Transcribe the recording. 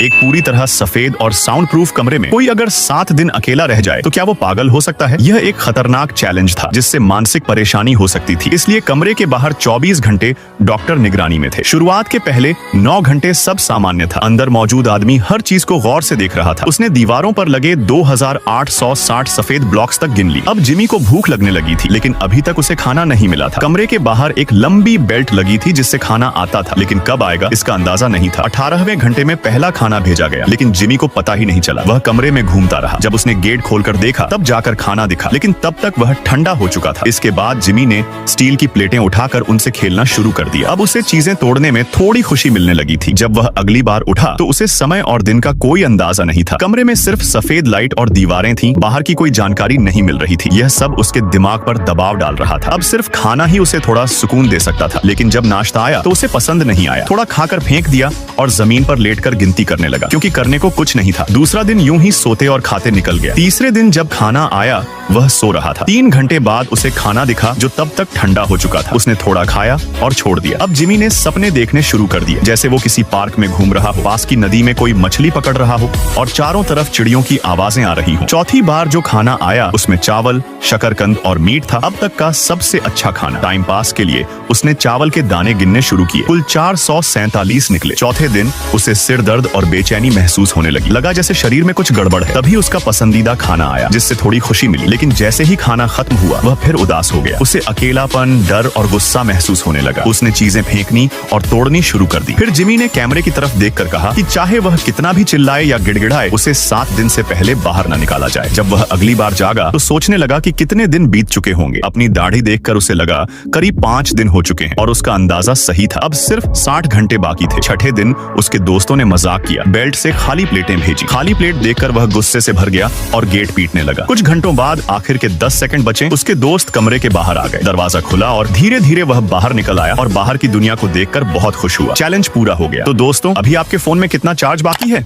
एक पूरी तरह सफेद और साउंड प्रूफ कमरे में कोई अगर 7 दिन अकेला रह जाए तो क्या वो पागल हो सकता है? यह एक खतरनाक चैलेंज था जिससे मानसिक परेशानी हो सकती थी। इसलिए कमरे के बाहर 24 घंटे डॉक्टर निगरानी में थे। शुरुआत के पहले 9 घंटे सब सामान्य था। अंदर मौजूद आदमी हर चीज को गौर से देख रहा था। उसने दीवारों पर लगे 2860 सफेद ब्लॉक्स तक गिन ली। अब जिमी को भूख लगने लगी थी, लेकिन अभी तक उसे खाना नहीं मिला था। कमरे के बाहर एक लंबी बेल्ट लगी थी जिससे खाना आता था, लेकिन कब आएगा इसका अंदाजा नहीं था। 18वें घंटे में पहला खाना भेजा गया, लेकिन जिमी को पता ही नहीं चला। वह कमरे में घूमता रहा। जब उसने गेट खोलकर देखा तब जाकर खाना दिखा, लेकिन तब तक वह ठंडा हो चुका था। इसके बाद जिमी ने स्टील की प्लेटें उठाकर उनसे खेलना शुरू कर दिया। अब उसे चीजें तोड़ने में थोड़ी खुशी मिलने लगी थी। जब वह अगली बार उठा तो उसे समय और दिन का कोई अंदाजा नहीं था। कमरे में सिर्फ सफेद लाइट और दीवारें थीं, बाहर की कोई जानकारी नहीं मिल रही थी। यह सब उसके दिमाग पर दबाव डाल रहा था। अब सिर्फ खाना ही उसे थोड़ा सुकून दे सकता था, लेकिन जब नाश्ता आया तो उसे पसंद नहीं आया। थोड़ा खाकर फेंक दिया और जमीन पर लेटकर गिनती करने लगा, क्योंकि करने को कुछ नहीं था। दूसरा दिन यूं ही सोते और खाते निकल गया। तीसरे दिन जब खाना आया वह सो रहा था। 3 घंटे बाद उसे खाना दिखा जो तब तक ठंडा हो चुका था। उसने थोड़ा खाया और छोड़ दिया। अब जिमी ने सपने देखने शुरू कर दिए, जैसे वो किसी पार्क में घूम रहा हो, पास की नदी में कोई मछली पकड़ रहा हो और चारों तरफ चिड़ियों की आवाजें आ रही हो। चौथी बार जो खाना आया उसमें चावल, शकरकंद और मीट था। अब तक का सबसे अच्छा खाना। टाइम पास के लिए उसने चावल के दाने गिनने शुरू किए। कुल 447 निकले। चौथे दिन उसे सिर दर्द और बेचैनी महसूस होने लगा जैसे शरीर में कुछ गड़बड़ है। तभी उसका पसंदीदा खाना आया, जिससे थोड़ी खुशी मिली, लेकिन जैसे ही खाना खत्म हुआ वह फिर उदास हो गया। उसे अकेलापन, डर और गुस्सा महसूस होने लगा। उसने चीजें फेंकनी और तोड़नी शुरू कर दी। फिर जिमी ने कैमरे की तरफ देखकर कहा कि चाहे वह कितना भी चिल्लाए या गिड़गिड़ाए, उसे 7 दिन से पहले बाहर न निकाला जाए। जब वह अगली बार जागा तो सोचने लगा कि कितने दिन बीत चुके होंगे। अपनी दाढ़ी देखकर उसे लगा करीब 5 दिन हो चुके हैं और उसका अंदाजा सही था। अब सिर्फ 60 घंटे बाकी थे। छठे दिन उसके दोस्तों ने मजाक किया, बेल्ट से खाली प्लेटें भेजी। खाली प्लेट देखकर वह गुस्से से भर गया और गेट पीटने लगा। कुछ घंटों बाद आखिर के 10 सेकंड बचे। उसके दोस्त कमरे के बाहर आ गए। दरवाजा खुला और धीरे धीरे वह बाहर निकल आया और बाहर की दुनिया को देखकर बहुत खुश हुआ। चैलेंज पूरा हो गया। तो दोस्तों, अभी आपके फोन में कितना चार्ज बाकी है?